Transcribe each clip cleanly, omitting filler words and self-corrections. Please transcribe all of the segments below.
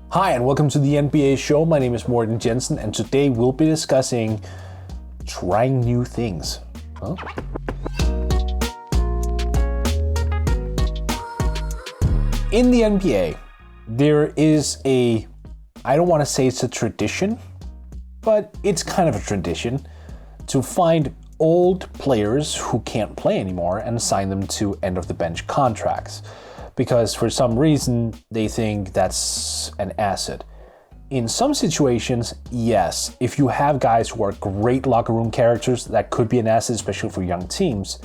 Hi, and welcome to the NBA show. My name is Morten Jensen, and today we'll be discussing trying new things. Huh? In the NBA, there is I don't want to say it's a tradition, but it's kind of a tradition to find old players who can't play anymore and assign them to end-of-the-bench contracts. Because for some reason, they think that's an asset. In some situations, yes, if you have guys who are great locker room characters, that could be an asset, especially for young teams.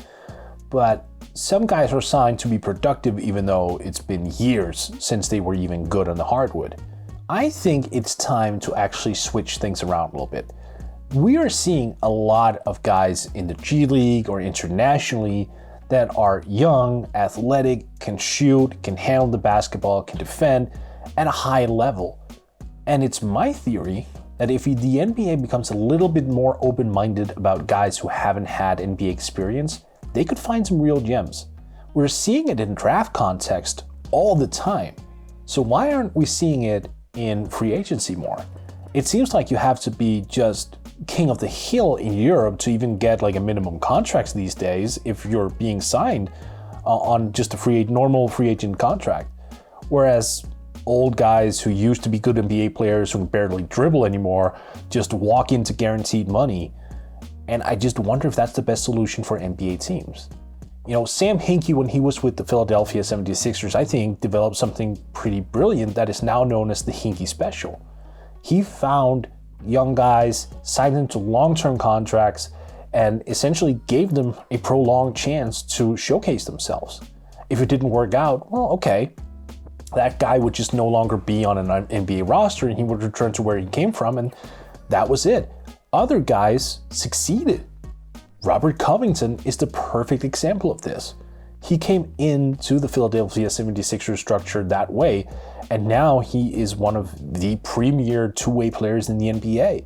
But some guys are signed to be productive even though it's been years since they were even good on the hardwood. I think it's time to actually switch things around a little bit. We are seeing a lot of guys in the G League or internationally that are young, athletic, can shoot, can handle the basketball, can defend at a high level. And it's my theory that if the NBA becomes a little bit more open-minded about guys who haven't had NBA experience, they could find some real gems. We're seeing it in draft context all the time. So why aren't we seeing it in free agency more? It seems like you have to be just king of the hill in Europe to even get like a minimum contracts these days if you're being signed on just a normal free agent contract. Whereas old guys who used to be good NBA players who barely dribble anymore just walk into guaranteed money. And I just wonder if that's the best solution for NBA teams. You know, Sam Hinkie, when he was with the Philadelphia 76ers, I think developed something pretty brilliant that is now known as the Hinkie Special. He found young guys, signed them to long-term contracts, and essentially gave them a prolonged chance to showcase themselves. If it didn't work out, well, okay, that guy would just no longer be on an NBA roster and he would return to where he came from, and that was it. Other guys succeeded. Robert Covington is the perfect example of this. He came into the Philadelphia 76ers structure that way, and now he is one of the premier two-way players in the NBA.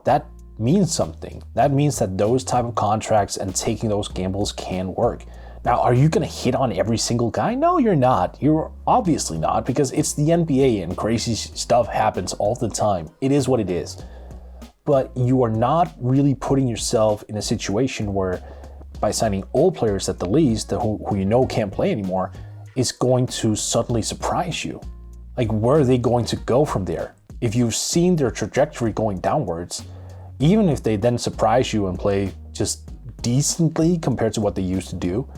That means something. That means that those type of contracts and taking those gambles can work. Now, are you going to hit on every single guy? No, you're not. You're obviously not, because it's the NBA and crazy stuff happens all the time. It is what it is. But you are not really putting yourself in a situation where by signing old players at the least, who you know can't play anymore, is going to suddenly surprise you. Like, where are they going to go from there? If you've seen their trajectory going downwards, even if they then surprise you and play just decently compared to what they used to do,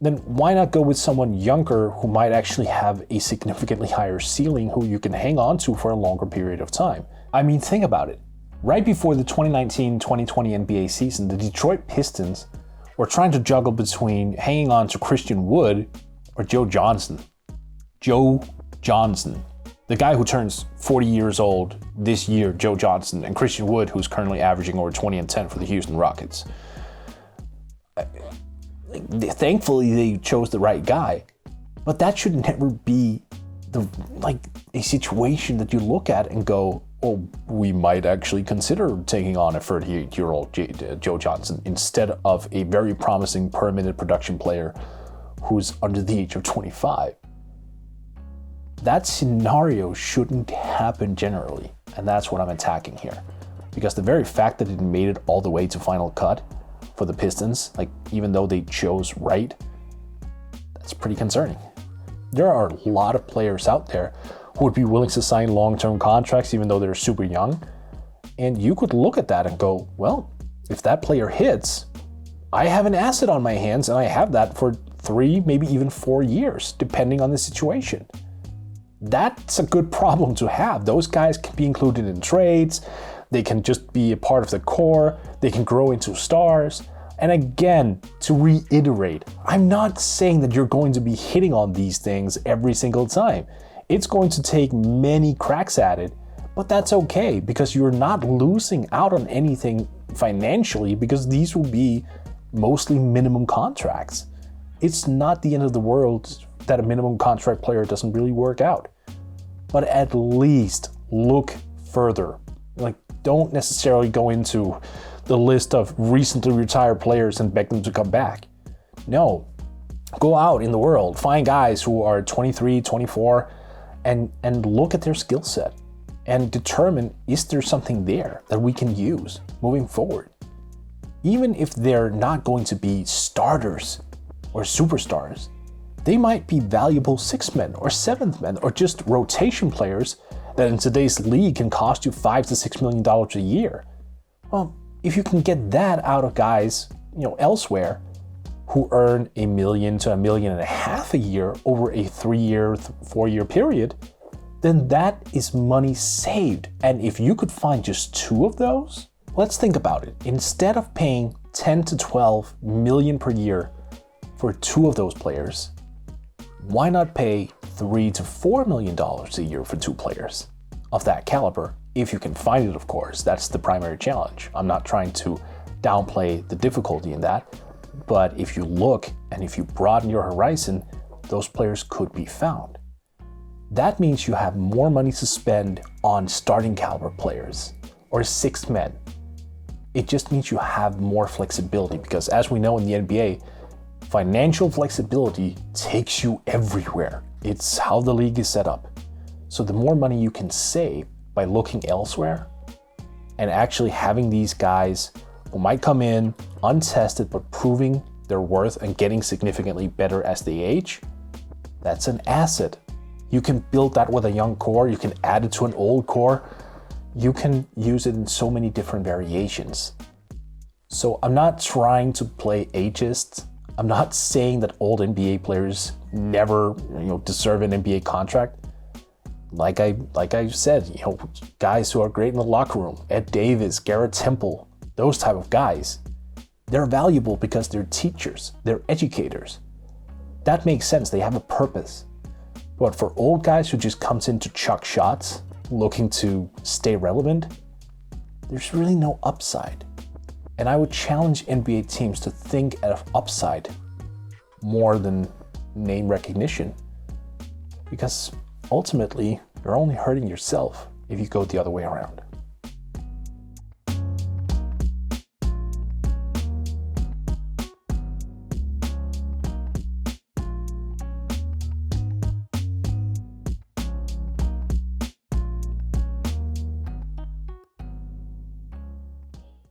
then why not go with someone younger who might actually have a significantly higher ceiling who you can hang on to for a longer period of time? I mean, think about it. Right before the 2019-2020 NBA season, the Detroit Pistons were trying to juggle between hanging on to Christian Wood or Joe Johnson. Joe Johnson, the guy who turns 40 years old this year, Joe Johnson, and Christian Wood, who's currently averaging over 20 and 10 for the Houston Rockets. Thankfully, they chose the right guy, but that should never be a situation that you look at and go, oh, we might actually consider taking on a 38-year-old Joe Johnson instead of a very promising per-minute production player who's under the age of 25. That scenario shouldn't happen generally, and that's what I'm attacking here. Because the very fact that it made it all the way to final cut for the Pistons, even though they chose right, that's pretty concerning. There are a lot of players out there who would be willing to sign long-term contracts even though they're super young. And you could look at that and go, well, if that player hits, I have an asset on my hands, and I have that for 3, maybe even 4 years, depending on the situation. That's a good problem to have. Those guys can be included in trades. They can just be a part of the core. They can grow into stars. And again, to reiterate, I'm not saying that you're going to be hitting on these things every single time. It's going to take many cracks at it, but that's okay because you're not losing out on anything financially because these will be mostly minimum contracts. It's not the end of the world that a minimum contract player doesn't really work out. But at least look further. Don't necessarily go into the list of recently retired players and beg them to come back. No, go out in the world, find guys who are 23, 24, and look at their skill set and determine, is there something there that we can use moving forward? Even if they're not going to be starters or superstars, they might be valuable sixth men or seventh men or just rotation players that in today's league can cost you $5 to $6 million a year. Well, if you can get that out of guys, elsewhere who earn $1 million to $1.5 million a year over a 3-year, 4-year period, then that is money saved. And if you could find just 2 of those, let's think about it. Instead of paying 10 to 12 million per year for 2 of those players, why not pay $3 to $4 million a year for 2 players of that caliber? If you can find it, of course. That's the primary challenge. I'm not trying to downplay the difficulty in that, but if you look and if you broaden your horizon, those players could be found. That means you have more money to spend on starting caliber players or sixth men. It just means you have more flexibility because, as we know in the NBA, financial flexibility takes you everywhere. It's how the league is set up. So the more money you can save by looking elsewhere and actually having these guys who might come in untested but proving their worth and getting significantly better as they age, that's an asset. You can build that with a young core, you can add it to an old core, you can use it in so many different variations. So I'm not trying to play ageist. I'm not saying that old NBA players never, deserve an NBA contract. Like I said, guys who are great in the locker room, Ed Davis, Garrett Temple, those type of guys, they're valuable because they're teachers, they're educators. That makes sense, they have a purpose. But for old guys who just comes in to chuck shots, looking to stay relevant, there's really no upside. And I would challenge NBA teams to think of upside more than name recognition. Because ultimately, you're only hurting yourself if you go the other way around.